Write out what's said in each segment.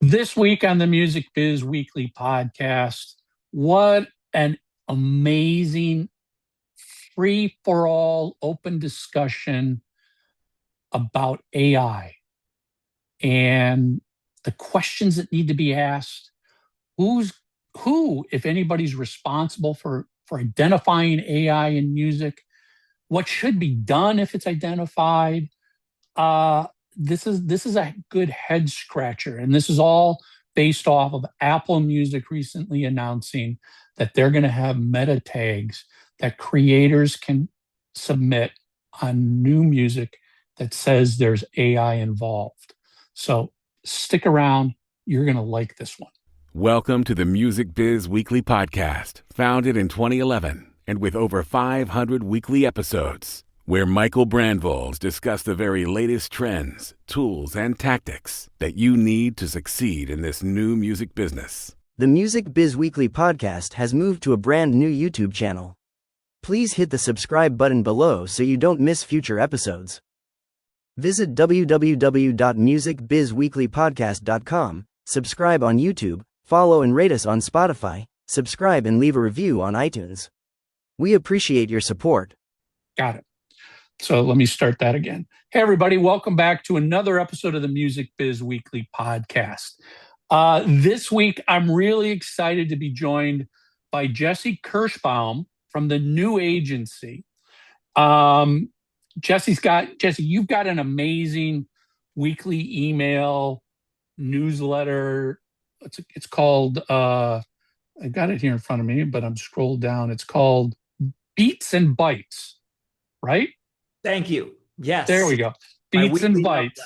This week on the Music Biz Weekly podcast, what an amazing free for all open discussion about AI and the questions that need to be asked. Who, if anybody's responsible for identifying AI in music, what should be done if it's identified. Uh, this is a good head scratcher, and this is all based off of Apple Music recently announcing that they're going to have meta tags that creators can submit on new music that says there's AI involved. So stick around. You're going to like this one. Welcome to the Music Biz Weekly podcast, founded in 2011 and with over 500 weekly episodes, where Michael Brandvols discuss the very latest trends, tools, and tactics that you need to succeed in this new music business. The Music Biz Weekly podcast has moved to a brand new YouTube channel. Please hit the subscribe button below so you don't miss future episodes. Visit www.musicbizweeklypodcast.com, subscribe on YouTube, follow and rate us on Spotify, subscribe and leave a review on iTunes. We appreciate your support. Got it. So let me start that again. Hey, everybody, welcome back to another episode of the Music Biz Weekly podcast. This week, I'm really excited to be joined by Jesse Kirshbaum from the Nue Agency. Jesse, you've got an amazing weekly email newsletter. It's called, I got it here in front of me, but I'm scrolled down. It's called Beats and Bytes, right? Thank you. Yes. There we go. Beats and Bytes,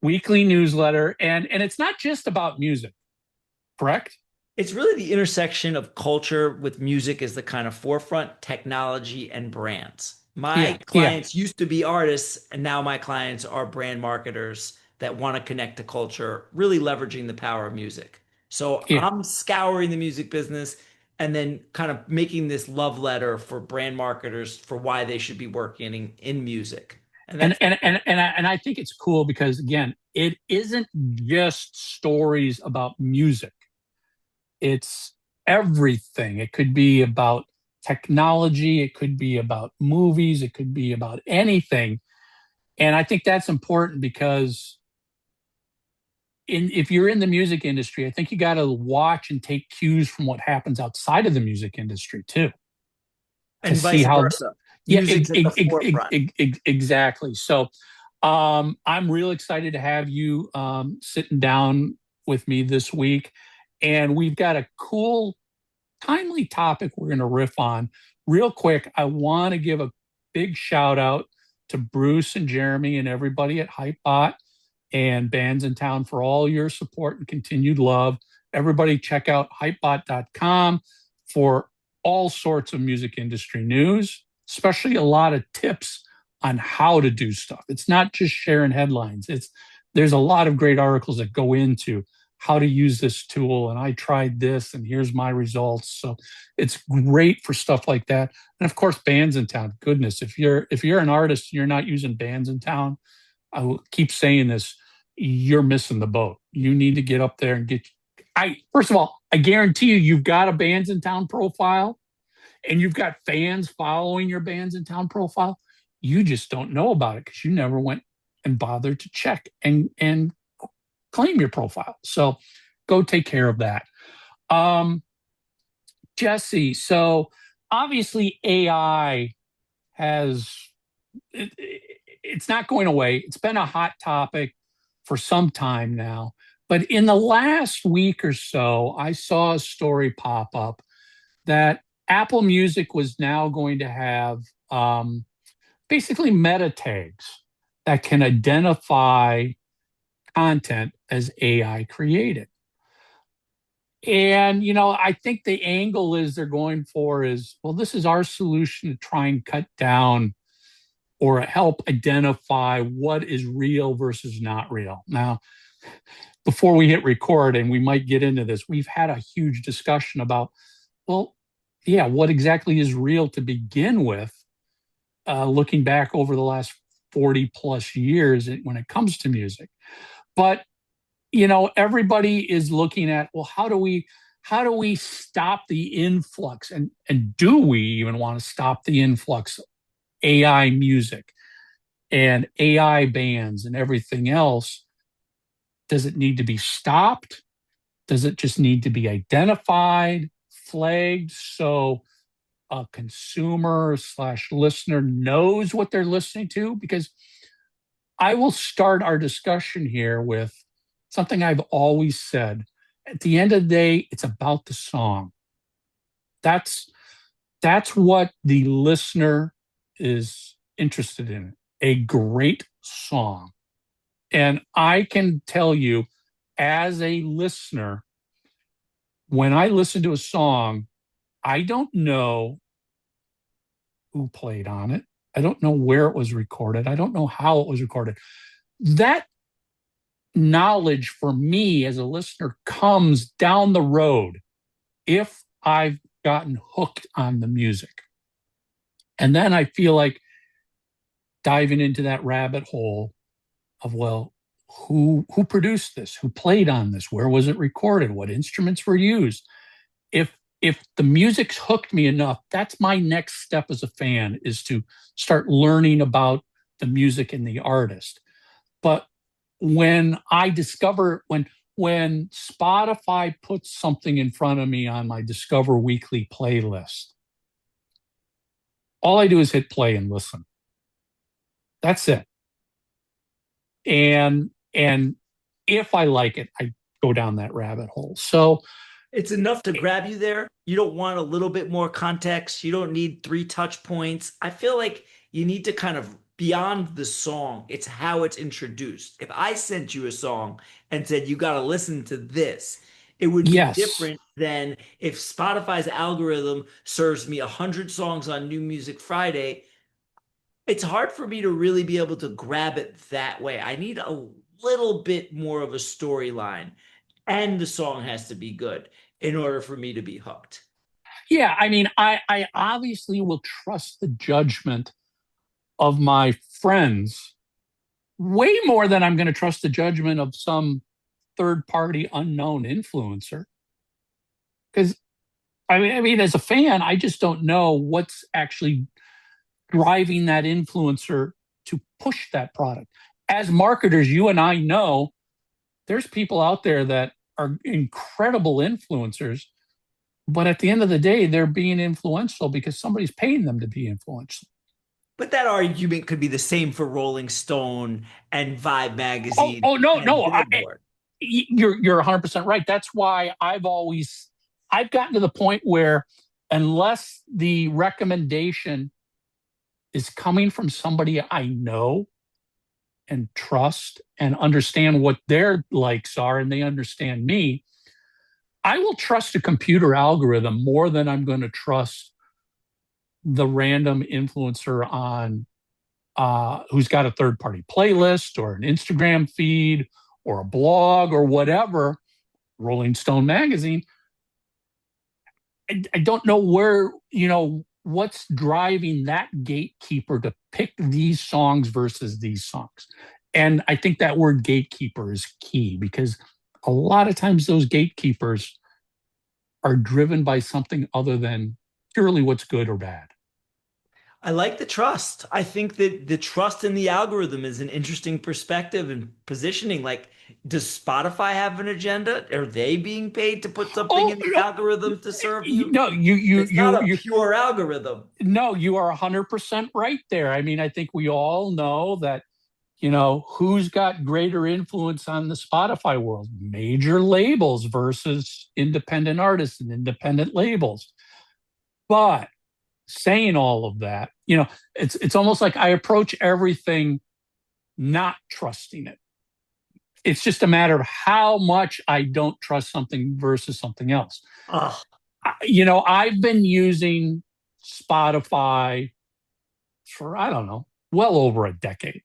weekly newsletter. And it's not just about music, correct? It's really the intersection of culture with music as the kind of forefront, technology, and brands. My clients used to be artists, and now my clients are brand marketers that want to connect to culture, really leveraging the power of music. So I'm scouring the music business and then kind of making this love letter for brand marketers for why they should be working in music. And I think it's cool because, again, it isn't just stories about music. It's everything. It could be about technology. It could be about movies. It could be about anything. And I think that's important because if you're in the music industry, I think you got to watch and take cues from what happens outside of the music industry too. And vice versa. Yeah, exactly. So I'm real excited to have you sitting down with me this week. And we've got a cool, timely topic we're going to riff on. Real quick, I want to give a big shout out to Bruce and Jeremy and everybody at Hypebot and Bands in Town for all your support and continued love. Everybody check out hypebot.com for all sorts of music industry news, especially a lot of tips on how to do stuff. It's not just sharing headlines. There's a lot of great articles that go into how to use this tool, and I tried this and here's my results. So it's great for stuff like that. And of course, Bands in Town. Goodness, if you're an artist and you're not using Bands in Town, I will keep saying this, you're missing the boat. You need to get up there and first of all, I guarantee you've got a Bands in Town profile and you've got fans following your Bands in Town profile. You just don't know about it because you never went and bothered to check and claim your profile. So go take care of that. Jesse, so obviously AI it's not going away. It's been a hot topic for some time now. But in the last week or so, I saw a story pop up that Apple Music was now going to have basically meta tags that can identify content as AI created. And, I think the angle they're going for is, well, this is our solution to try and cut down or help identify what is real versus not real. Now, before we hit record, and we might get into this, we've had a huge discussion about, well, yeah, what exactly is real to begin with, looking back over the last 40 plus years when it comes to music. But everybody is looking at, well, how do we stop the influx, and do we even want to stop the influx of AI music and AI bands and everything else? Does it need to be stopped? Does it just need to be identified, flagged, so a consumer slash listener knows what they're listening to? Because I will start our discussion here with something I've always said. At the end of the day, it's about the song. That's what the listener is interested in. A great song. And I can tell you, as a listener, when I listen to a song, I don't know who played on it. I don't know where it was recorded. I don't know how it was recorded. That knowledge for me as a listener comes down the road if I've gotten hooked on the music. And then I feel like diving into that rabbit hole of, well, who produced this? Who played on this? Where was it recorded? What instruments were used? If the music's hooked me enough, that's my next step as a fan, is to start learning about the music and the artist. But when I discover when Spotify puts something in front of me on my Discover Weekly playlist, all I do is hit play and listen. That's it. And if I like it, I go down that rabbit hole. So it's enough to grab you there. You don't want a little bit more context. You don't need 3 touch points. I feel like you need to kind of, beyond the song, it's how it's introduced. If I sent you a song and said, you got to listen to this, it would be yes, different than if Spotify's algorithm serves me 100 songs on New Music Friday. It's hard for me to really be able to grab it that way. I need a little bit more of a storyline, and the song has to be good in order for me to be hooked. yeah, I mean, I obviously will trust the judgment of my friends way more than I'm going to trust the judgment of some third party unknown influencer. Because I mean, as a fan, I just don't know what's actually driving that influencer to push that product. As marketers, you and I know there's people out there that are incredible influencers, but at the end of the day, they're being influential because somebody's paying them to be influential. But that argument could be the same for Rolling Stone and Vibe Oh, magazine oh no, and no, Billboard. you're 100% right. That's why I've gotten to the point where, unless the recommendation is coming from somebody I know and trust and understand what their likes are, and they understand me, I will trust a computer algorithm more than I'm going to trust the random influencer on who's got a third party playlist or an Instagram feed or a blog or whatever, Rolling Stone magazine. I don't know what's driving that gatekeeper to pick these songs versus these songs. And I think that word gatekeeper is key, because a lot of times those gatekeepers are driven by something other than purely what's good or bad. I like the trust. I think that the trust in the algorithm is an interesting perspective and positioning. Like, does Spotify have an agenda? Are they being paid to put something Oh in the algorithm to serve you? no, It's not a pure algorithm. no, you are 100% right there. I mean, I think we all know that, who's got greater influence on the Spotify world? Major labels versus independent artists and independent labels. But saying all of that, it's almost like I approach everything not trusting it. It's just a matter of how much I don't trust something versus something else. Oh, I've been using Spotify for, I don't know, well over a decade.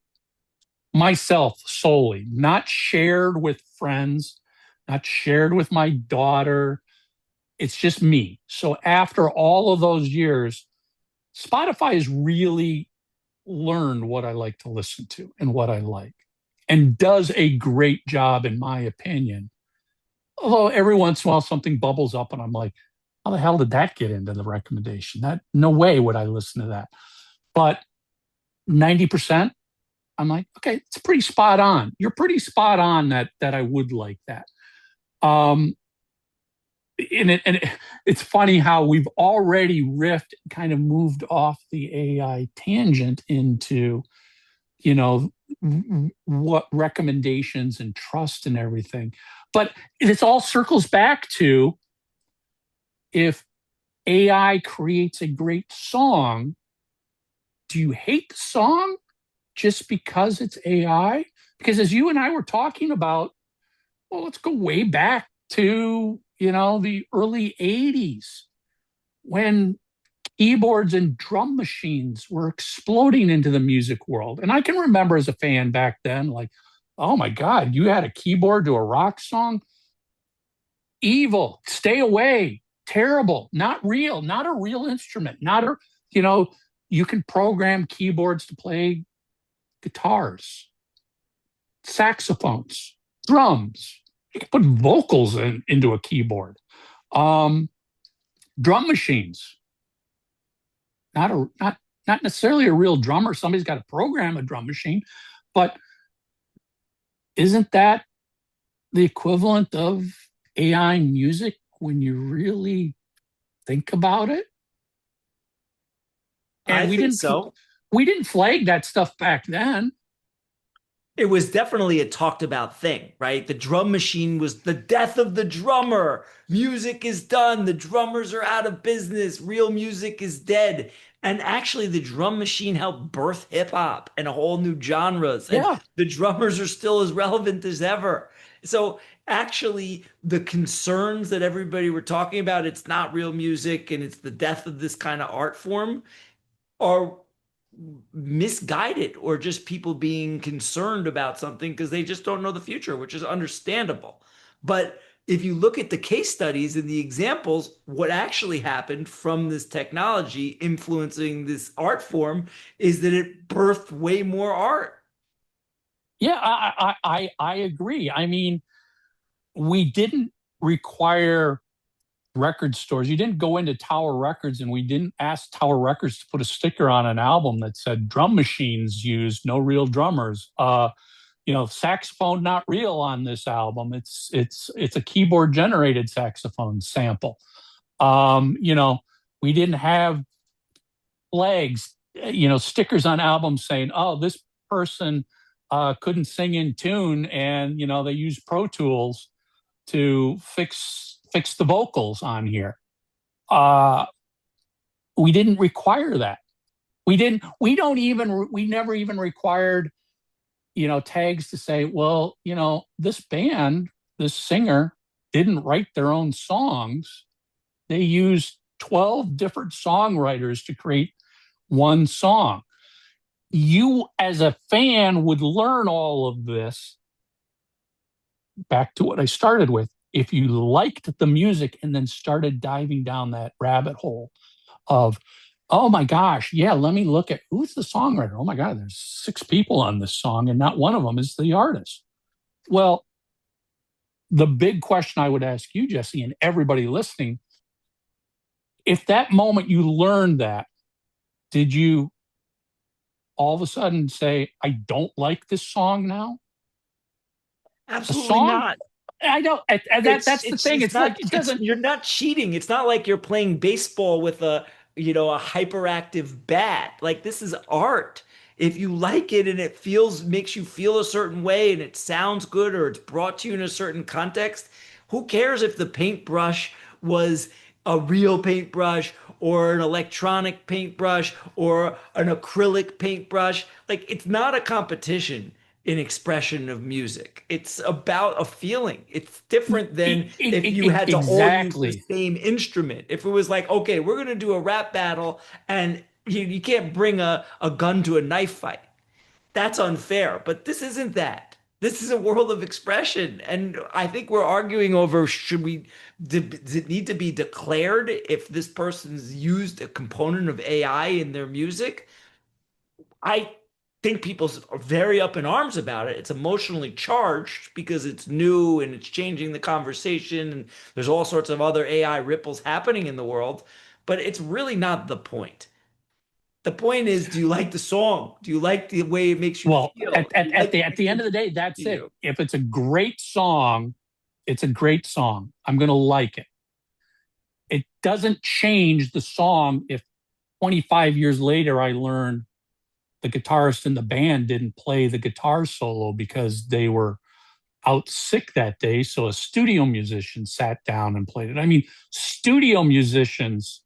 Myself solely, not shared with friends, not shared with my daughter. It's just me. So after all of those years, Spotify has really learned what I like to listen to and what I like. and does a great job, in my opinion. Although every once in a while something bubbles up and I'm like, how the hell did that get into the recommendation? That no way would I listen to that. But 90%, I'm like, okay, it's pretty spot on. You're pretty spot on that I would like that. Um, it's funny how we've already riffed, kind of moved off the AI tangent into, you know, what recommendations and trust and everything. But it all circles back to, if AI creates a great song, do you hate the song just because it's AI? Because as you and I were talking about, well, let's go way back to, the early 80s when keyboards and drum machines were exploding into the music world. And I can remember as a fan back then, like, oh my God, you had a keyboard to a rock song? Evil, stay away, terrible, not real, not a real instrument, not a, you know, you can program keyboards to play guitars, saxophones, drums. You can put vocals into a keyboard. Um, Drum machines, not necessarily a real drummer. Somebody's got to program a drum machine, but isn't that the equivalent of AI music when you really think about it? And I think so. we didn't flag that stuff back then. It was definitely a talked about thing, right? The drum machine was the death of the drummer. Music is done. The drummers are out of business. Real music is dead. And actually, the drum machine helped birth hip hop and a whole new genres. And Yeah, the drummers are still as relevant as ever. So actually, the concerns that everybody were talking about, it's not real music and it's the death of this kind of art form, are misguided, or just people being concerned about something because they just don't know the future, which is understandable. But if you look at the case studies and the examples, what actually happened from this technology influencing this art form is that it birthed way more art. yeah, I agree. I mean, we didn't require record stores. You didn't go into Tower Records and we didn't ask Tower Records to put a sticker on an album that said drum machines used, no real drummers. Saxophone not real on this album. It's a keyboard generated saxophone sample. We didn't have flags, stickers on albums saying, "Oh, this person couldn't sing in tune," and they use Pro Tools to fix the vocals on here. Uh, we didn't require that. We never even required, tags to say, well, this band, this singer didn't write their own songs. They used 12 different songwriters to create one song. You, as a fan, would learn all of this. Back to what I started with. If you liked the music and then started diving down that rabbit hole of, oh my gosh, yeah, let me look at who's the songwriter. Oh my God, there's 6 people on this song, and not one of them is the artist. Well, the big question I would ask you, Jesse, and everybody listening, if that moment you learned that, did you all of a sudden say, I don't like this song now? The Absolutely song? not. I don't. That's the thing. It's like it doesn't. You're not cheating. It's not like you're playing baseball with a hyperactive bat. Like, this is art. If you like it and it makes you feel a certain way and it sounds good or it's brought to you in a certain context, who cares if the paintbrush was a real paintbrush or an electronic paintbrush or an acrylic paintbrush? Like, it's not a competition in expression of music. It's about a feeling. It's different than if you had to all use the Exactly. same instrument. If it was like, okay, we're going to do a rap battle and you can't bring a gun to a knife fight. That's unfair. But this isn't that. This is a world of expression. And I think we're arguing over, does it need to be declared if this person's used a component of AI in their music? I think people are very up in arms about it. It's emotionally charged because it's new and it's changing the conversation, and there's all sorts of other AI ripples happening in the world, but it's really not the point. The point is, do you like the song? Do you like the way it makes you Well, feel? Do you like the at the end of the day, to that's it. you? If it's a great song, it's a great song. I'm going to like it. It doesn't change the song if 25 years later I learn the guitarist in the band didn't play the guitar solo because they were out sick that day. So a studio musician sat down and played it. I mean, studio musicians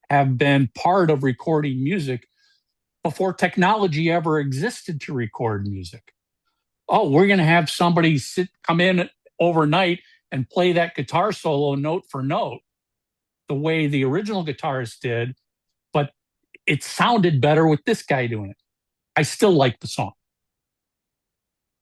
have been part of recording music before technology ever existed to record music. Oh, we're going to have somebody come in overnight and play that guitar solo note for note the way the original guitarist did, but it sounded better with this guy doing it. I still like the song.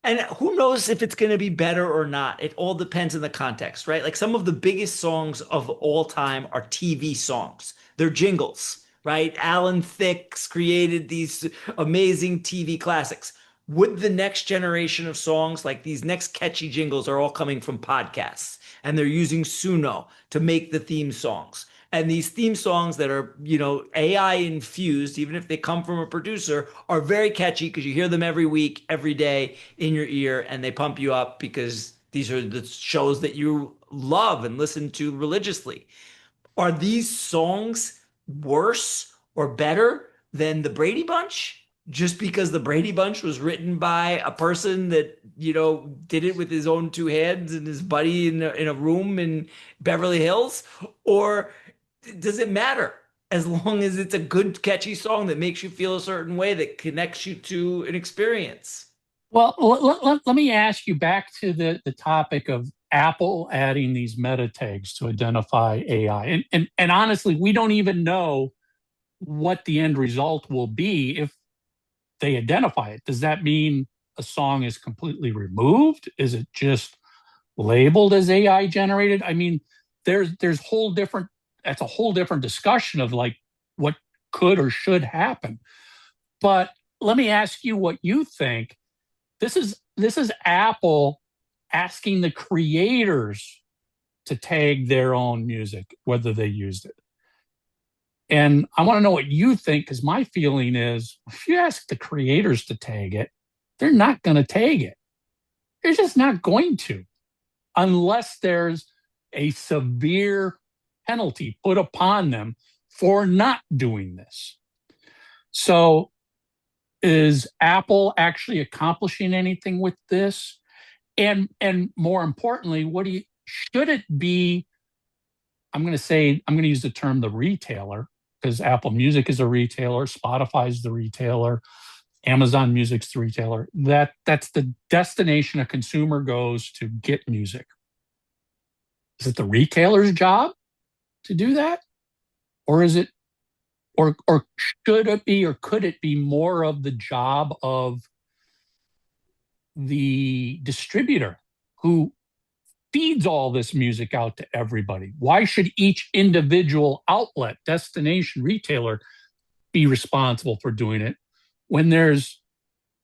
And who knows if it's going to be better or not? It all depends on the context, right? Like some of the biggest songs of all time are TV songs. They're jingles, right? Alan Thicke created these amazing TV classics. Would the next generation of songs, like these next catchy jingles, are all coming from podcasts and they're using Suno to make the theme songs. And these theme songs that are, AI infused, even if they come from a producer, are very catchy because you hear them every week, every day in your ear, and they pump you up because these are the shows that you love and listen to religiously. Are these songs worse or better than the Brady Bunch? Just because the Brady Bunch was written by a person that, did it with his own two hands and his buddy in a room in Beverly Hills? Or does it matter as long as it's a good, catchy song that makes you feel a certain way that connects you to an experience? Well, let me ask you back to the topic of Apple adding these meta tags to identify AI. And honestly, we don't even know what the end result will be if they identify it. Does that mean a song is completely removed? Is it just labeled as AI generated? I mean, there's whole different that's a whole different discussion of like what could or should happen. But let me ask you what you think. This is Apple asking the creators to tag their own music, whether they used it. And I want to know what you think, because my feeling is if you ask the creators to tag it, they're not going to tag it. They're just not going to, unless there's a severe penalty put upon them for not doing this. So, is Apple actually accomplishing anything with this? And more importantly, should it be? I'm going to use the term the retailer, because Apple Music is a retailer, Spotify is the retailer, Amazon Music's the retailer. That's the destination a consumer goes to get music. Is it the retailer's job to do that? Or is it or should it be, or could it be more of the job of the distributor who feeds all this music out to everybody? Why should each individual outlet, destination, retailer be responsible for doing it when there's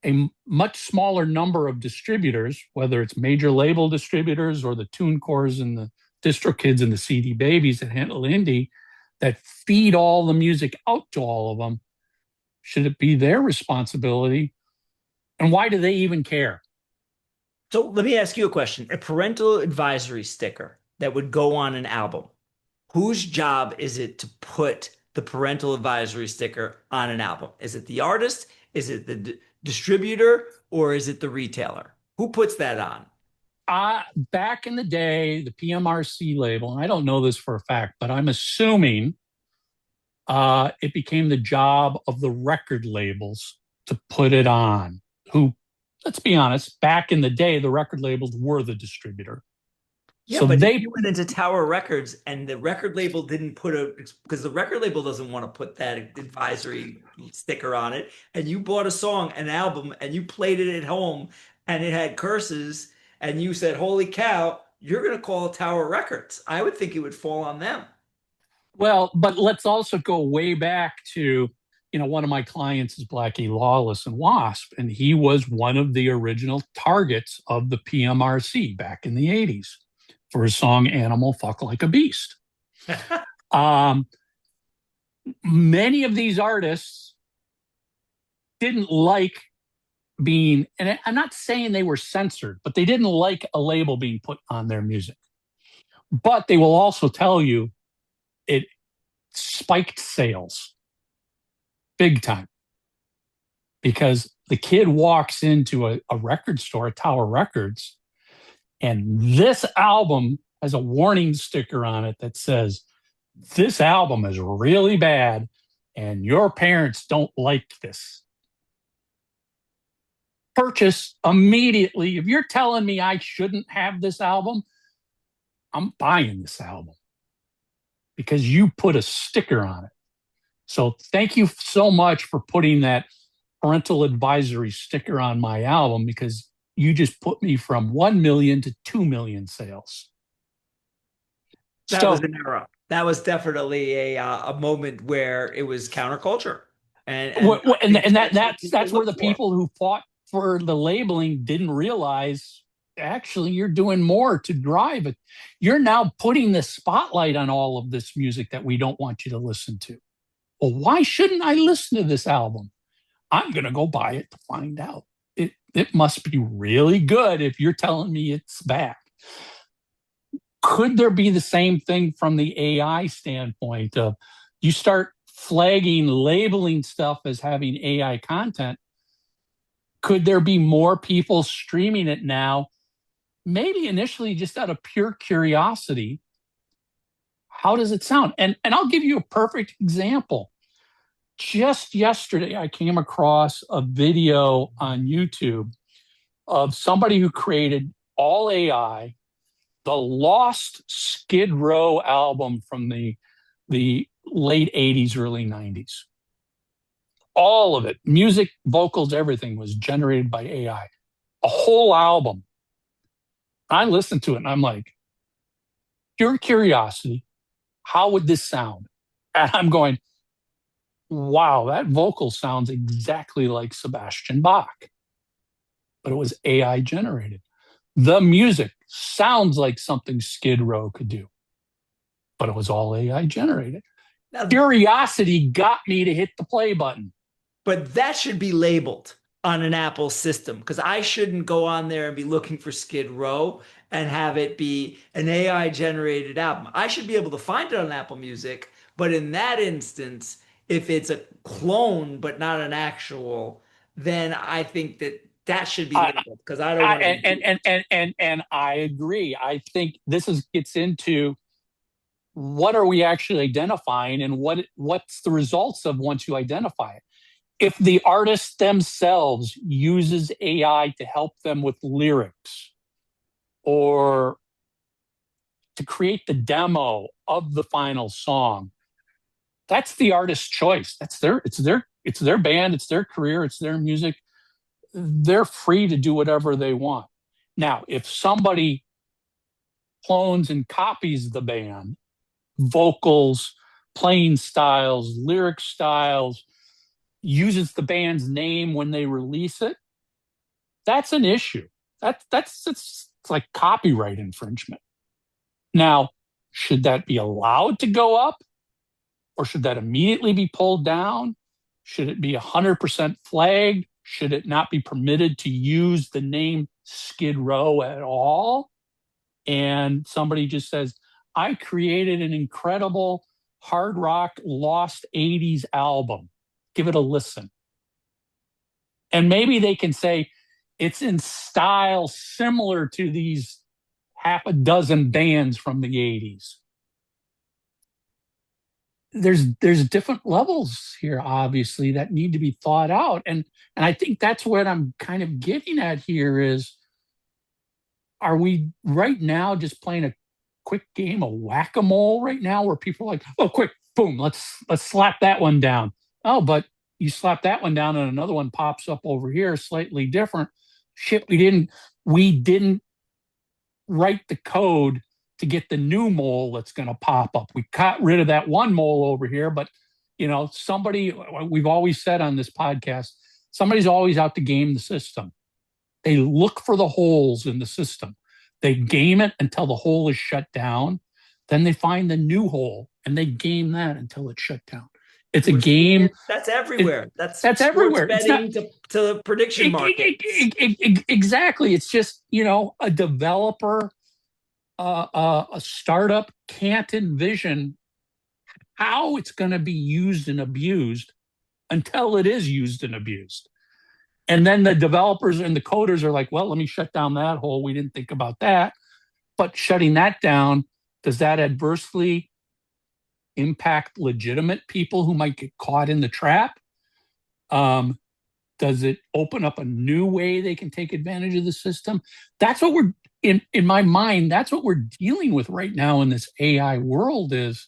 a much smaller number of distributors, whether it's major label distributors or the TuneCores and the DistroKids and the CD Babies that handle indie, that feed all the music out to all of them? Should it be their responsibility? And why do they even care? So let me ask you a question. A parental advisory sticker that would go on an album, whose job is it to put the parental advisory sticker on an album? Is it the artist? Is it the distributor? Or is it the retailer? Who puts that on? Back in the day, the PMRC label, and I don't know this for a fact, but I'm assuming it became the job of the record labels to put it on. Who, let's be honest, back in the day, the record labels were the distributor. Yeah, so but if you went into Tower Records and the record label didn't because the record label doesn't want to put that advisory sticker on it, and you bought a song, an album, and you played it at home, and it had curses, and you said, "Holy cow!" You're going to call Tower Records. I would think it would fall on them. Well, but let's also go way back to, one of my clients is Blackie Lawless and Wasp, and he was one of the original targets of the PMRC back in the 80s for his song Animal Fuck Like a Beast. Many of these artists didn't like being, and I'm not saying they were censored, but they didn't like a label being put on their music. But they will also tell you it spiked sales big time, because the kid walks into a record store, Tower Records, and this album has a warning sticker on it that says, this album is really bad and your parents don't like this. Purchase immediately. If you're telling me I shouldn't have this album, I'm buying this album because you put a sticker on it. So thank you so much for putting that parental advisory sticker on my album, because you just put me from 1 million to 2 million sales. That was an era. That was definitely a moment where it was counterculture. And that's where the people who fought for the labeling didn't realize, actually, you're doing more to drive it. You're now putting the spotlight on all of this music that we don't want you to listen to. Well, why shouldn't I listen to this album? I'm going to go buy it to find out. It must be really good if you're telling me it's bad. Could there be the same thing from the AI standpoint of you start flagging, labeling stuff as having AI content? Could there be more people streaming it now? Maybe initially just out of pure curiosity. How does it sound? And I'll give you a perfect example. Just yesterday, I came across a video on YouTube of somebody who created all AI, the lost Skid Row album from the late 80s, early 90s. All of it, music, vocals, everything was generated by AI. A whole album. I listened to it and I'm like, pure curiosity, how would this sound? And I'm going, wow, that vocal sounds exactly like Sebastian Bach. But it was AI generated. The music sounds like something Skid Row could do, but it was all AI generated. Now, curiosity got me to hit the play button. But that should be labeled on an Apple system, because I shouldn't go on there and be looking for Skid Row and have it be an AI generated album. I should be able to find it on Apple Music, but in that instance, if it's a clone but not an actual, then I think that should be labeled, because I don't want to. And I agree. I think this gets into what are we actually identifying, and what's the results of once you identify it. If the artist themselves uses AI to help them with lyrics or to create the demo of the final song, that's the artist's choice. It's their band, it's their career, it's their music. They're free to do whatever they want. Now, if somebody clones and copies the band, vocals, playing styles, lyric styles, uses the band's name when they release it, that's an issue. It's like copyright infringement. Now, should that be allowed to go up, or should that immediately be pulled down? Should it be 100% flagged? Should it not be permitted to use the name Skid Row at all? And somebody just says, I created an incredible hard rock lost 80s album. Give it a listen. And maybe they can say it's in style similar to these half a dozen bands from the 80s. There's different levels here, obviously, that need to be thought out. And I think that's what I'm kind of getting at here is, are we right now just playing a quick game of whack-a-mole right now, where people are like, oh, quick, boom, let's slap that one down. Oh, but you slap that one down and another one pops up over here, slightly different. Shit, we didn't write the code to get the new mole that's going to pop up. We got rid of that one mole over here, but Somebody, we've always said on this podcast, somebody's always out to game the system. They look for the holes in the system. They game it until the hole is shut down. Then they find the new hole and they game that until it's shut down. It's a game. That's everywhere. That's everywhere. Betting to prediction markets. Exactly. It's just, a developer, a startup can't envision how it's going to be used and abused until it is used and abused. And then the developers and the coders are like, well, let me shut down that hole. We didn't think about that. But shutting that down, does that adversely impact legitimate people who might get caught in the trap? Does it open up a new way they can take advantage of the system? That's what we're in my mind. That's what we're dealing with right now in this AI world. Is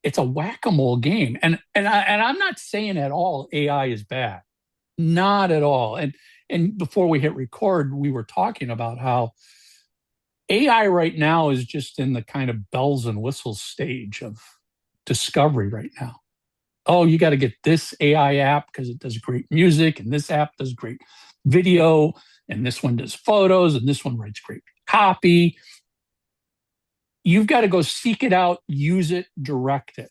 it's a whack-a-mole game, and I'm not saying at all AI is bad, not at all. And before we hit record, we were talking about how AI right now is just in the kind of bells and whistles stage of discovery right now. Oh, you got to get this AI app because it does great music, and this app does great video, and this one does photos, and this one writes great copy. You've got to go seek it out, use it, direct it.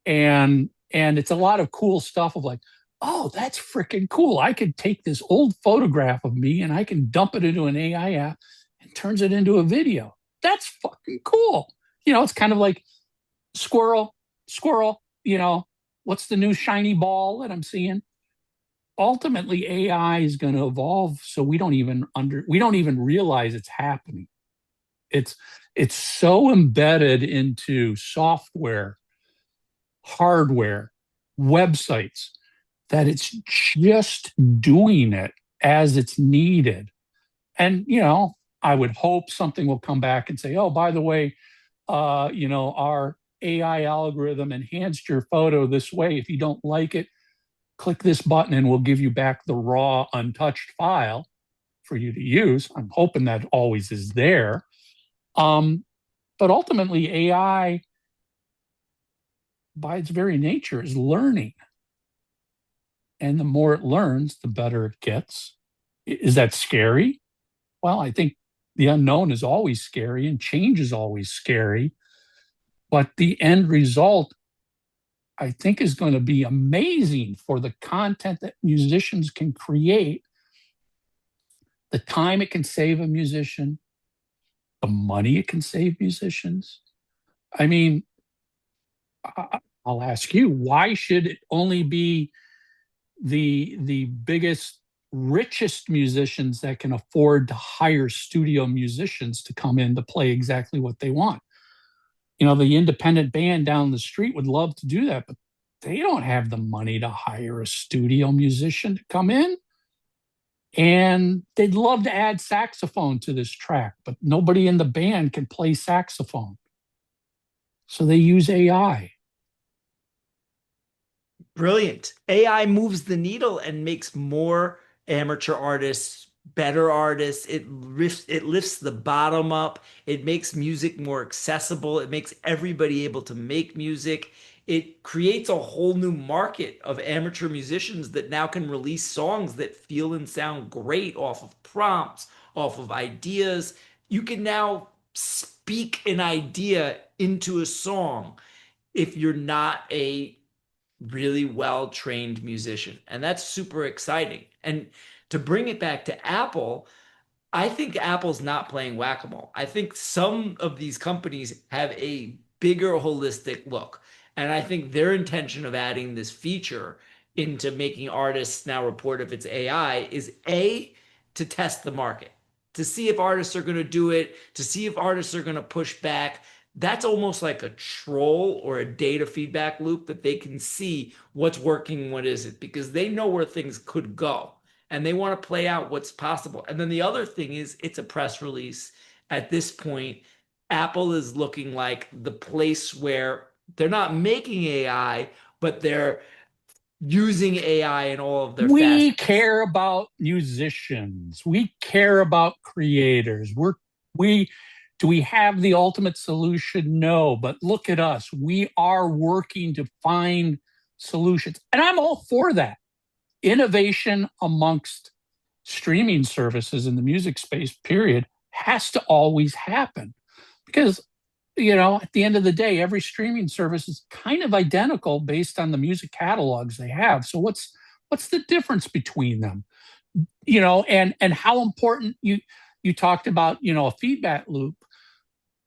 And it's a lot of cool stuff of like, oh, that's freaking cool. I could take this old photograph of me and I can dump it into an AI app and turns it into a video. That's fucking cool. It's kind of like squirrel, what's the new shiny ball that I'm seeing? Ultimately, AI is going to evolve so we don't even realize it's happening. It's so embedded into software, hardware, websites that it's just doing it as it's needed. And, I would hope something will come back and say, oh, by the way, our AI algorithm enhanced your photo this way. If you don't like it, click this button and we'll give you back the raw, untouched file for you to use. I'm hoping that always is there. But ultimately, AI, by its very nature, is learning. And the more it learns, the better it gets. Is that scary? Well, I think the unknown is always scary and change is always scary. But the end result, I think, is going to be amazing for the content that musicians can create, the time it can save a musician, the money it can save musicians. I mean, I'll ask you, why should it only be the biggest, richest musicians that can afford to hire studio musicians to come in to play exactly what they want? The independent band down the street would love to do that, but they don't have the money to hire a studio musician to come in. And they'd love to add saxophone to this track, but nobody in the band can play saxophone. So they use AI. Brilliant. AI moves the needle and makes more amateur artists better artists. It lifts the bottom up. It makes music more accessible. It makes everybody able to make music. It creates a whole new market of amateur musicians that now can release songs that feel and sound great off of prompts, off of ideas. You can now speak an idea into a song if you're not a really well-trained musician. And that's super exciting. And to bring it back to Apple, I think Apple's not playing whack-a-mole. I think some of these companies have a bigger holistic look. And I think their intention of adding this feature into making artists now report if it's AI is A, to test the market, to see if artists are going to do it, to see if artists are going to push back. That's almost like a troll or a data feedback loop that they can see what's working and what isn't, because they know where things could go and they want to play out what's possible. And then the other thing is it's a press release. At this point, Apple is looking like the place where they're not making AI, but they're using AI in all of their We facets. care about musicians. We care about creators. Do we have the ultimate solution? No, but look at us. We are working to find solutions. And I'm all for that. Innovation amongst streaming services in the music space, period, has to always happen. Because, at the end of the day, every streaming service is kind of identical based on the music catalogs they have. So what's the difference between them? And how important you talked about, a feedback loop,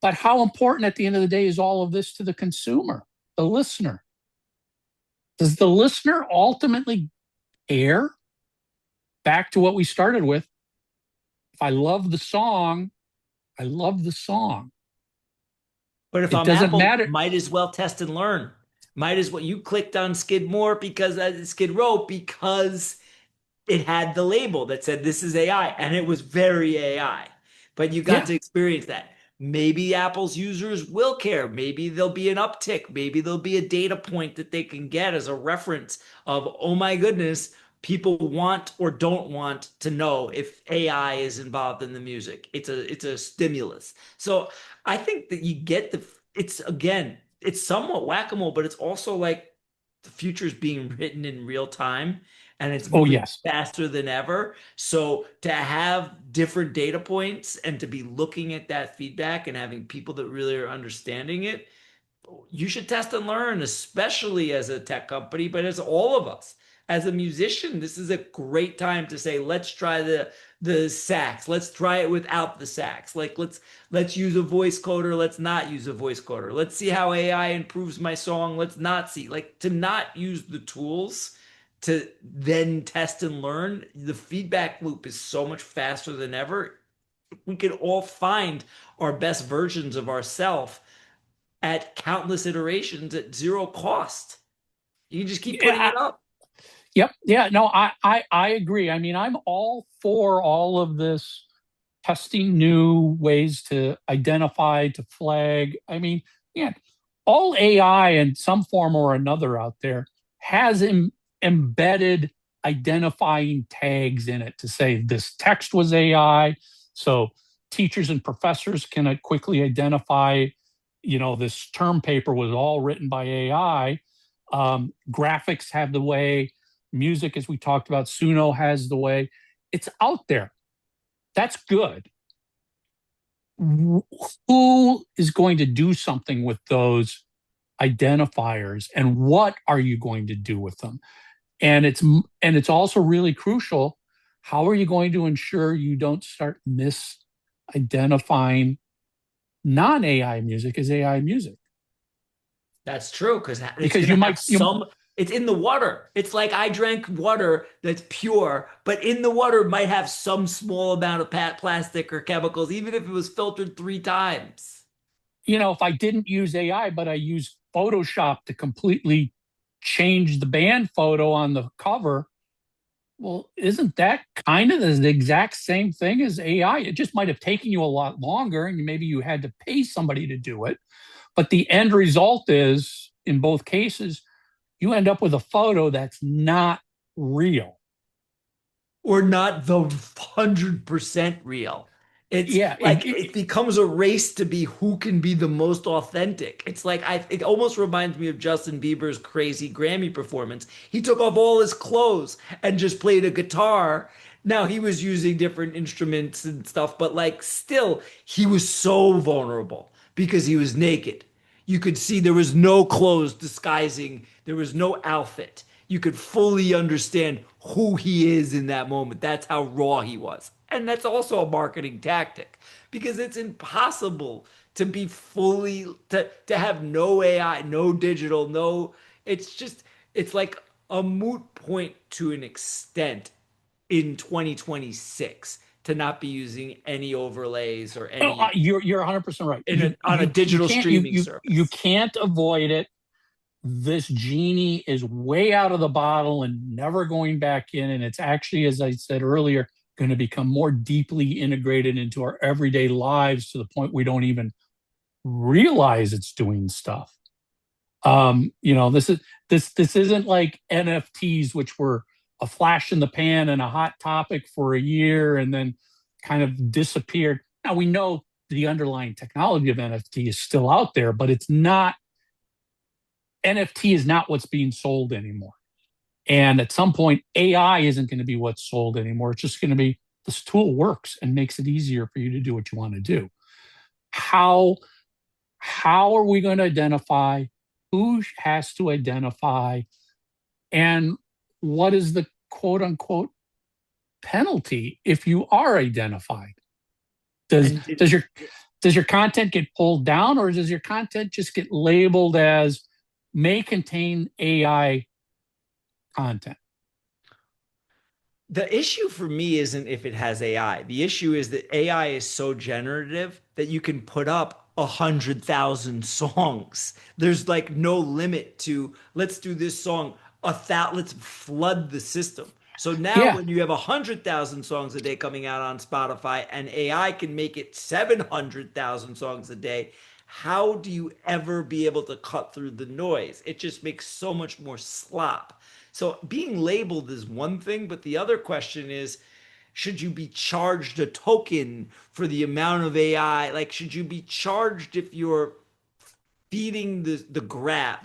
but how important at the end of the day is all of this to the consumer, the listener? Does the listener ultimately care? Back to what we started with. If I love the song, I love the song. But if it I'm doesn't Apple, matter. might as well test and learn. Might as well. You clicked on Skid Row because it had the label that said this is AI, and it was very AI. But you got Yeah. to experience that. Maybe Apple's users will care. Maybe there'll be an uptick. Maybe there'll be a data point that they can get as a reference of, oh my goodness, people want or don't want to know if AI is involved in the music. It's a stimulus. So I think that you get it's somewhat whack-a-mole, but it's also like the future is being written in real time and it's Oh, moving yes. faster than ever. So to have different data points and to be looking at that feedback and having people that really are understanding it, you should test and learn, especially as a tech company, but as all of us. As a musician, this is a great time to say, let's try the sax. Let's try it without the sax. Like let's use a voice coder. Let's not use a voice coder. Let's see how AI improves my song. Let's not see. Like to not use the tools to then test and learn. The feedback loop is so much faster than ever. We can all find our best versions of ourselves at countless iterations at zero cost. You can just keep putting Yeah. it up. Yep. Yeah. No, I agree. I mean, I'm all for all of this testing new ways to identify, to flag. I mean, yeah, all AI in some form or another out there has embedded identifying tags in it to say this text was AI. So teachers and professors can quickly identify, this term paper was all written by AI. Graphics have the way, music, as we talked about, Suno has the way. It's out there. That's good. Who is going to do something with those identifiers, and what are you going to do with them? And it's also really crucial. How are you going to ensure you don't start misidentifying non-AI music as AI music? That's true because it's Because going you to have might, it's in the water. It's like I drank water that's pure, but in the water might have some small amount of plastic or chemicals, even if it was filtered 3 times. if I didn't use AI, but I used Photoshop to completely change the band photo on the cover, well, isn't that kind of the exact same thing as AI? It just might have taken you a lot longer, and maybe you had to pay somebody to do it. But the end result is, in both cases, you end up with a photo that's not real. Or not the 100% real. It's Yeah, like it becomes a race to be who can be the most authentic. It's like it almost reminds me of Justin Bieber's crazy Grammy performance. He took off all his clothes and just played a guitar. Now he was using different instruments and stuff, but like still he was so vulnerable because he was naked. You could see there was no clothes disguising, there was no outfit. You could fully understand who he is in that moment. That's how raw he was. And that's also a marketing tactic because it's impossible to be fully to have no AI, no digital, no it's like a moot point to an extent in 2026 to not be using any overlays or any you're 100% right. on a You digital can't streaming you service. can't avoid it. This genie is way out of the bottle and never going back in. And it's actually, as I said earlier, going to become more deeply integrated into our everyday lives to the point we don't even realize it's doing stuff. This isn't like NFTs, which were a flash in the pan and a hot topic for a year and then kind of disappeared. Now we know the underlying technology of NFT is still out there, but it's not, NFT is not what's being sold anymore. And at some point, AI isn't going to be what's sold anymore. It's just going to be this tool works and makes it easier for you to do what you want to do. How are we going to identify who has to identify, and what is the quote unquote penalty if you are identified? Does your content get pulled down, or does your content just get labeled as may contain AI content? The issue for me isn't if it has AI. The issue is that AI is so generative that you can put up 100,000 songs. There's like no limit to let's do this song let's flood the system. So now Yeah. when you have 100,000 songs a day coming out on Spotify and AI can make it 700,000 songs a day, how do you ever be able to cut through the noise? It just makes so much more slop. So being labeled is one thing, but the other question is, should you be charged a token for the amount of AI? Like, should you be charged if you're feeding the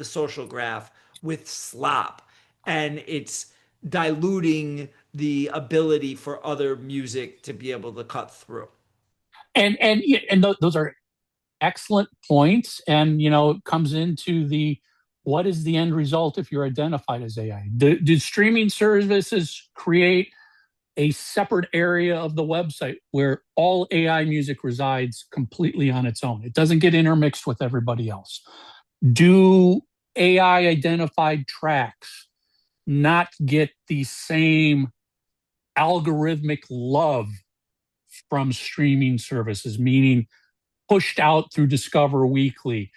social graph with slop and it's diluting the ability for other music to be able to cut through? And those are excellent points. And it comes into the what is the end result if you're identified as AI? Do streaming services create a separate area of the website where all AI music resides completely on its own? It doesn't get intermixed with everybody else. Do AI identified tracks not get the same algorithmic love from streaming services, meaning pushed out through Discover Weekly?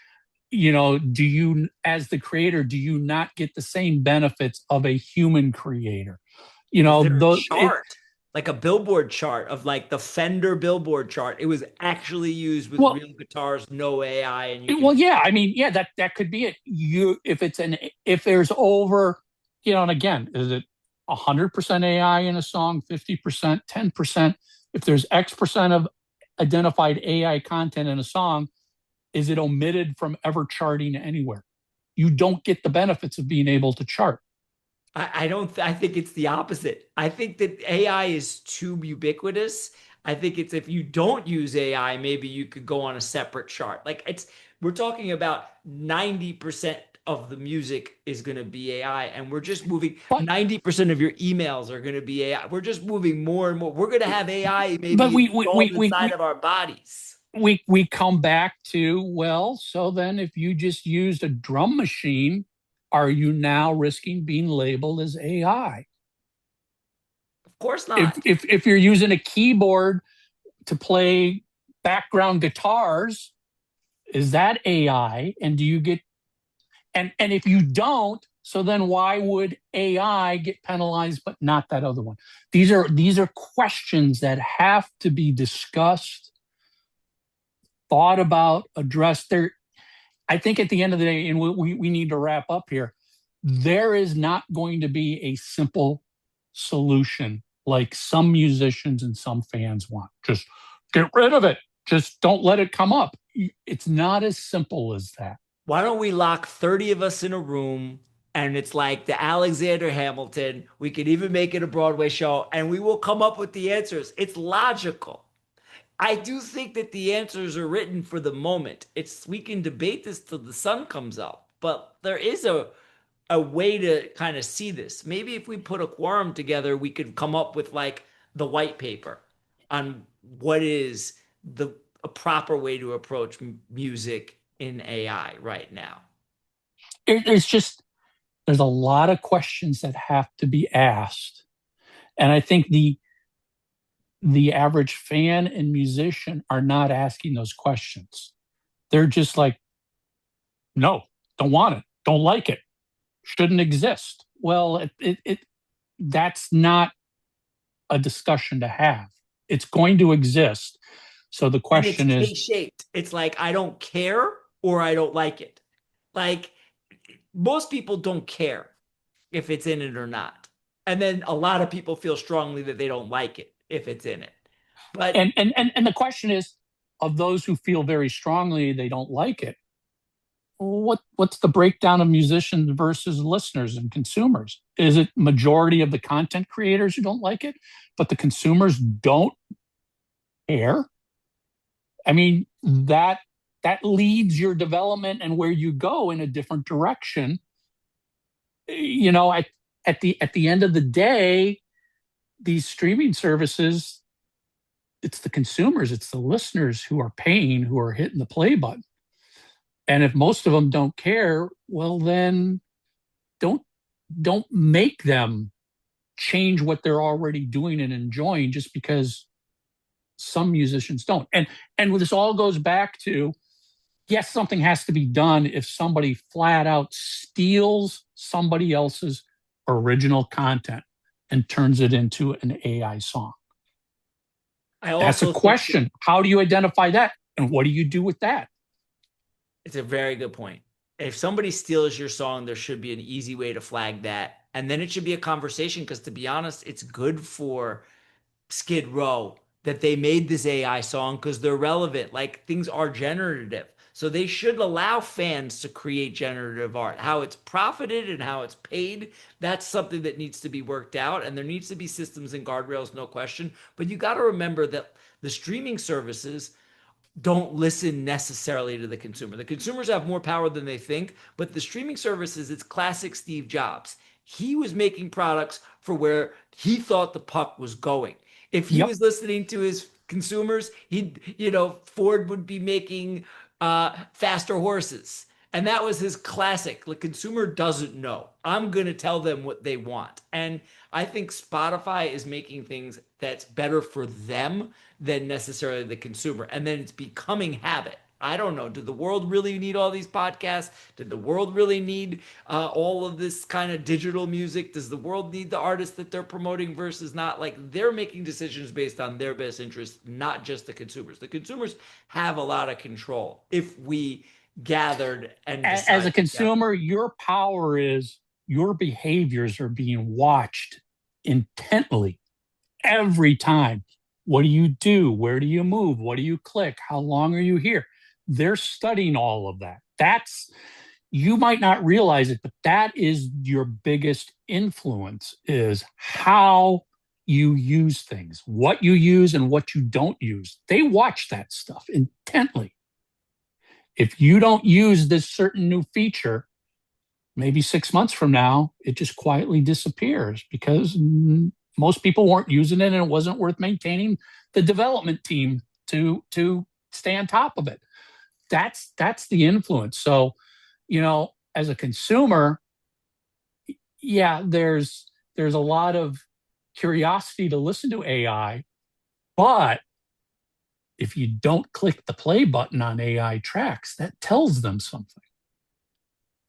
Do you, as the creator, do you not get the same benefits of a human creator? Is there a chart, like a Billboard chart of like the Fender Billboard chart? It was actually used with real guitars, no AI, and that could be it. If there's over, and again, is it 100% AI in a song, 50%, 10%? If there's X percent of identified AI content in a song, is it omitted from ever charting anywhere? You don't get the benefits of being able to chart. I don't. I think it's the opposite. I think that AI is too ubiquitous. I think it's if you don't use AI, maybe you could go on a separate chart. Like we're talking about 90% of the music is going to be AI, and we're just moving. 90% of your emails are going to be AI. We're just moving more and more. We're going to have AI maybe installed inside of our bodies. We come back to, well, so then if you just used a drum machine, are you now risking being labeled as AI? Of course not. If you're using a keyboard to play background guitars, is that AI? And do you get and if you don't, so then why would AI get penalized but not that other one? These are questions that have to be discussed, thought about, addressed. I think at the end of the day, and we need to wrap up here, there is not going to be a simple solution like some musicians and some fans want. Just get rid of it. Just don't let it come up. It's not as simple as that. Why don't we lock 30 of us in a room and it's like the Alexander Hamilton? We could even make it a Broadway show and we will come up with the answers. It's logical. I do think that the answers are written for the moment. We can debate this till the sun comes up, but there is a way to kind of see this. Maybe if we put a quorum together, we could come up with like the white paper on what is a proper way to approach music in AI right now. There's a lot of questions that have to be asked. And I think the average fan and musician are not asking those questions. They're just like, no, don't want it, don't like it, shouldn't exist. Well, that's not a discussion to have. It's going to exist. So the question is K-shaped. It's like, I don't care or I don't like it. Like most people don't care if it's in it or not. And then a lot of people feel strongly that they don't like it if it's in it. But and the question is, of those who feel very strongly they don't like it, what's the breakdown of musicians versus listeners and consumers? Is it majority of the content creators who don't like it, but the consumers don't care? I mean, that leads your development and where you go in a different direction. You know, at the end of the day, these streaming services, it's the consumers, it's the listeners who are paying, who are hitting the play button. And if most of them don't care, well, then don't make them change what they're already doing and enjoying just because some musicians don't. And this all goes back to, yes, something has to be done if somebody flat out steals somebody else's original content and turns it into an AI song. That's a question. How do you identify that? And what do you do with that? It's a very good point. If somebody steals your song, there should be an easy way to flag that. And then it should be a conversation, because to be honest, it's good for Skid Row that they made this AI song because they're relevant. Like, things are generative. So they should allow fans to create generative art. How it's profited and how it's paid, that's something that needs to be worked out. And there needs to be systems and guardrails, no question. But you got to remember that the streaming services don't listen necessarily to the consumer. The consumers have more power than they think, but the streaming services, it's classic Steve Jobs. He was making products for where he thought the puck was going. If he was listening to his consumers, Ford would be making faster horses. And that was his classic. The consumer doesn't know. I'm going to tell them what they want. And I think Spotify is making things that's better for them than necessarily the consumer. And then it's becoming habit. I don't know. Did the world really need all these podcasts? Did the world really need all of this kind of digital music? Does the world need the artists that they're promoting versus not? Like, they're making decisions based on their best interest, not just the consumers. The consumers have a lot of control if we gathered and as a consumer, your power is your behaviors are being watched intently every time. What do you do? Where do you move? What do you click? How long are you here? They're studying all of that. You might not realize it, but that is your biggest influence, is how you use things, what you use and what you don't use. They watch that stuff intently. If you don't use this certain new feature, maybe 6 months from now, it just quietly disappears because most people weren't using it and it wasn't worth maintaining the development team to stay on top of it. That's the influence. So, as a consumer, yeah, there's a lot of curiosity to listen to AI, but if you don't click the play button on AI tracks, that tells them something.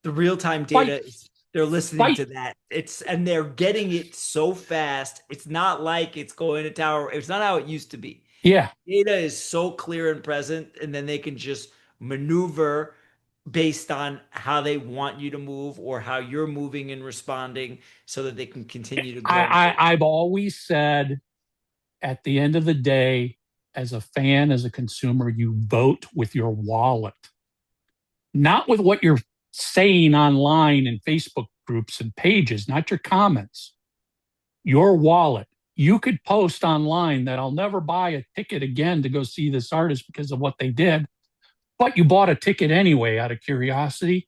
The real-time data, they're listening to that. And they're getting it so fast. It's not like it's going to tower. It's not how it used to be. Yeah. Data is so clear and present, and then they can just maneuver based on how they want you to move or how you're moving and responding so that they can continue to grow. I've always said, at the end of the day, as a fan, as a consumer, you vote with your wallet, not with what you're saying online in Facebook groups and pages, not your comments, your wallet. You could post online that I'll never buy a ticket again to go see this artist because of what they did, but you bought a ticket anyway out of curiosity.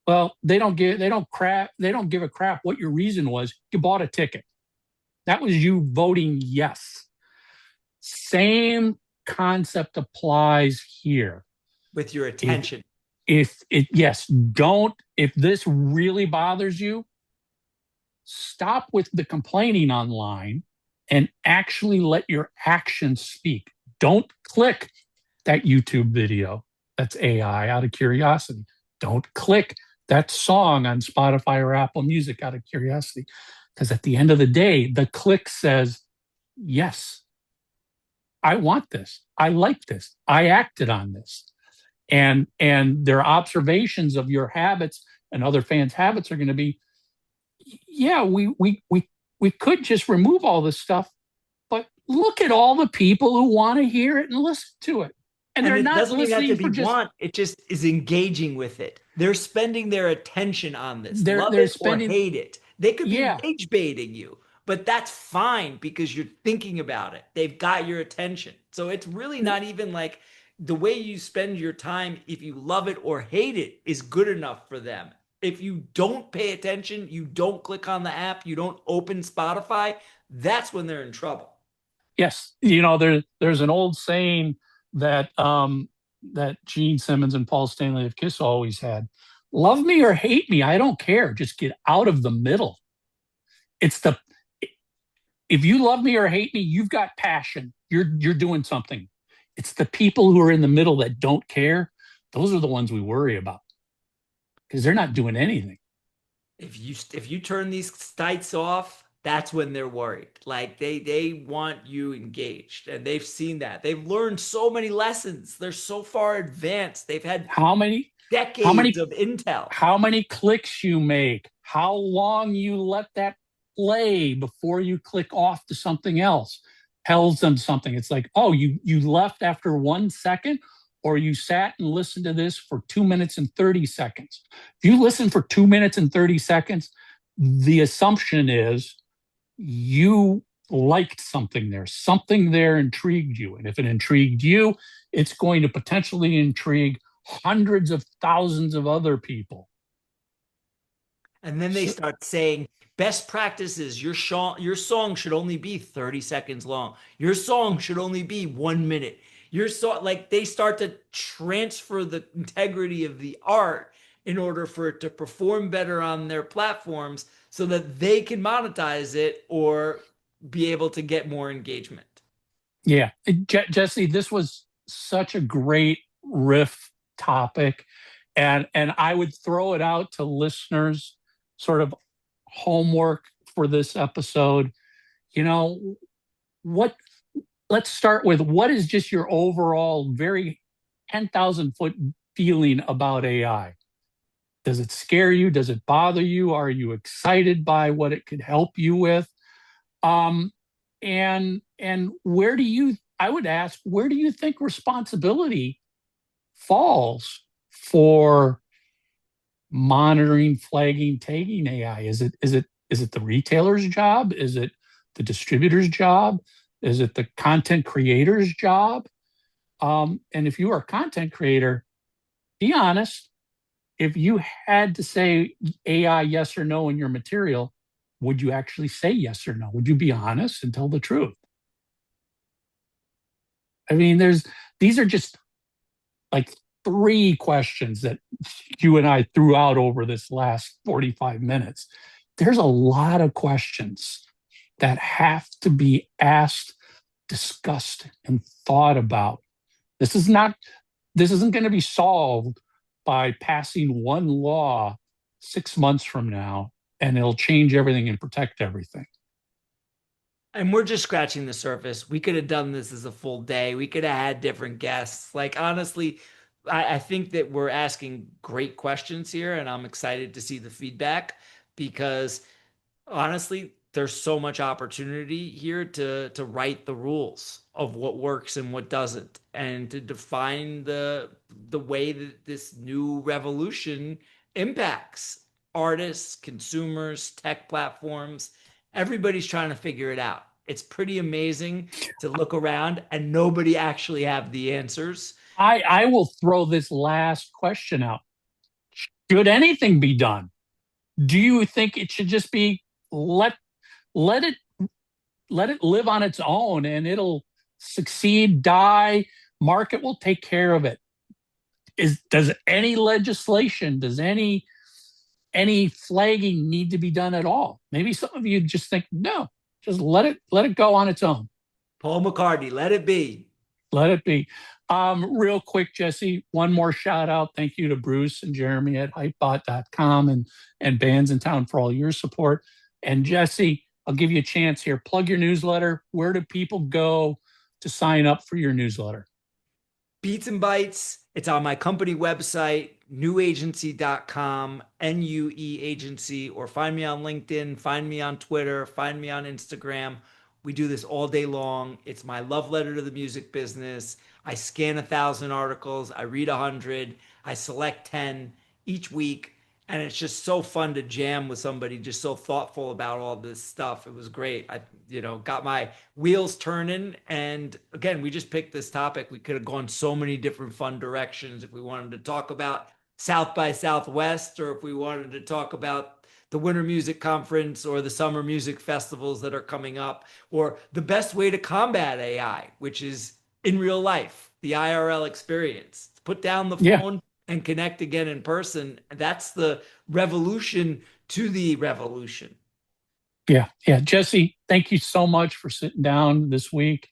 Well, they don't give a crap what your reason was. You bought a ticket. That was you voting yes. Same concept applies here. With your attention. If this really bothers you, stop with the complaining online and actually let your actions speak. Don't click that YouTube video that's AI out of curiosity. Don't click that song on Spotify or Apple Music out of curiosity. Because at the end of the day, the click says, yes, I want this. I like this. I acted on this. And their observations of your habits and other fans' habits are going to be, yeah, we could just remove all this stuff, but look at all the people who want to hear it and listen to it. And And they're it not doesn't even have to listening be for just want, it just is engaging with it. They're spending their attention on this. Love they're it or spending. hate it. They could be Yeah. rage baiting you, but that's fine because you're thinking about it. They've got your attention. So it's really not even like the way you spend your time, if you love it or hate it, is good enough for them. If you don't pay attention, you don't click on the app, you don't open Spotify, that's when they're in trouble. Yes, there's an old saying that that Gene Simmons and Paul Stanley of Kiss always had: "Love me or hate me, I don't care. Just get out of the middle." It's the If you love me or hate me, you've got passion. You're doing something. It's the people who are in the middle that don't care. Those are the ones we worry about because they're not doing anything. If you turn these sites off, that's when they're worried. Like they want you engaged, and they've seen that. They've learned so many lessons. They're so far advanced. They've had How many how decades many of intel. how many clicks you make, how long you let that play before you click off to something else tells them something. It's like, oh, you left after 1 second, or you sat and listened to this for 2 minutes and 30 seconds. If you listen for 2 minutes and 30 seconds, the assumption is you liked something there. Something there intrigued you. And if it intrigued you, it's going to potentially intrigue hundreds of thousands of other people. And then they So, start saying best practices. Your song should only be 30 seconds long. Your song should only be 1 minute. Your song, like they start to transfer the integrity of the art in order for it to perform better on their platforms so that they can monetize it or be able to get more engagement. yeah, Jesse, this was such a great riff topic, and I would throw it out to listeners, sort of homework for this episode. You know what? Let's start with what is just your overall very 10,000 foot feeling about AI? Does it scare you? Does it bother you? Are you excited by what it could help you with? Um, and where do you? I would ask, where do you think responsibility falls for monitoring, flagging, tagging AI? Is it the retailer's job? Is it the distributor's job? Is it the content creator's job? And if you are a content creator, be honest. If you had to say AI yes or no in your material, would you actually say yes or no? Would you be honest and tell the truth? I mean, these are just like three questions that you and I threw out over this last 45 minutes. There's a lot of questions that have to be asked, discussed, and thought about. This is not, this isn't going to be solved by passing one law 6 months from now and it'll change everything and protect everything. And we're just scratching the surface. We could have done this as a full day. We could have had different guests. Like, honestly, I think that we're asking great questions here, and I'm excited to see the feedback because honestly, there's so much opportunity here to write the rules of what works and what doesn't, and to define the way that this new revolution impacts artists, consumers, tech platforms. Everybody's trying to figure it out. It's pretty amazing to look around and nobody actually have the answers. I will throw this last question out. Should anything be done? Do you think it should just be let let it let it live on its own and it'll succeed, die, market will take care of it? Does any legislation, does any flagging need to be done at all? Maybe some of you just think, no, just let it go on its own. Paul McCartney, let it be. Let it be. Real quick, Jesse, one more shout out. Thank you to Bruce and Jeremy at hypebot.com and Bands in Town for all your support. And Jesse, I'll give you a chance here. Plug your newsletter. Where do people go to sign up for your newsletter? Beats and Bytes. It's on my company website, nueagency.com, NUE agency, or find me on LinkedIn, find me on Twitter, find me on Instagram. We do this all day long. It's my love letter to the music business. I scan 1,000 articles. I read 100. I select 10 each week. And it's just so fun to jam with somebody just so thoughtful about all this stuff. It was great. I, got my wheels turning. And again, we just picked this topic. We could have gone so many different fun directions if we wanted to talk about South by Southwest, or if we wanted to talk about the Winter Music Conference or the summer music festivals that are coming up, or the best way to combat AI, which is in real life, the IRL experience. Put down the phone and connect again in person. That's the revolution to the revolution. Yeah. Jesse, thank you so much for sitting down this week,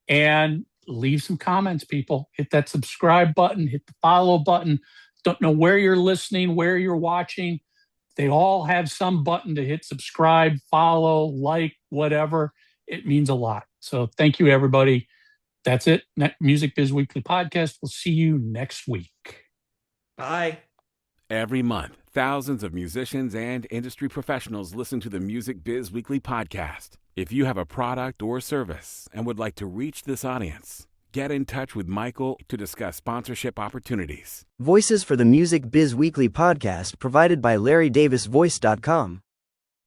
and leave some comments, people. Hit that subscribe button, hit the follow button. Don't know where you're listening, where you're watching. They all have some button to hit subscribe, follow, like, whatever. It means a lot. So thank you, everybody. That's it. Music Biz Weekly Podcast. We'll see you next week. Bye. Every month, thousands of musicians and industry professionals listen to the Music Biz Weekly Podcast. If you have a product or service and would like to reach this audience, get in touch with Michael to discuss sponsorship opportunities. Voices for the Music Biz Weekly Podcast provided by LarryDavisVoice.com.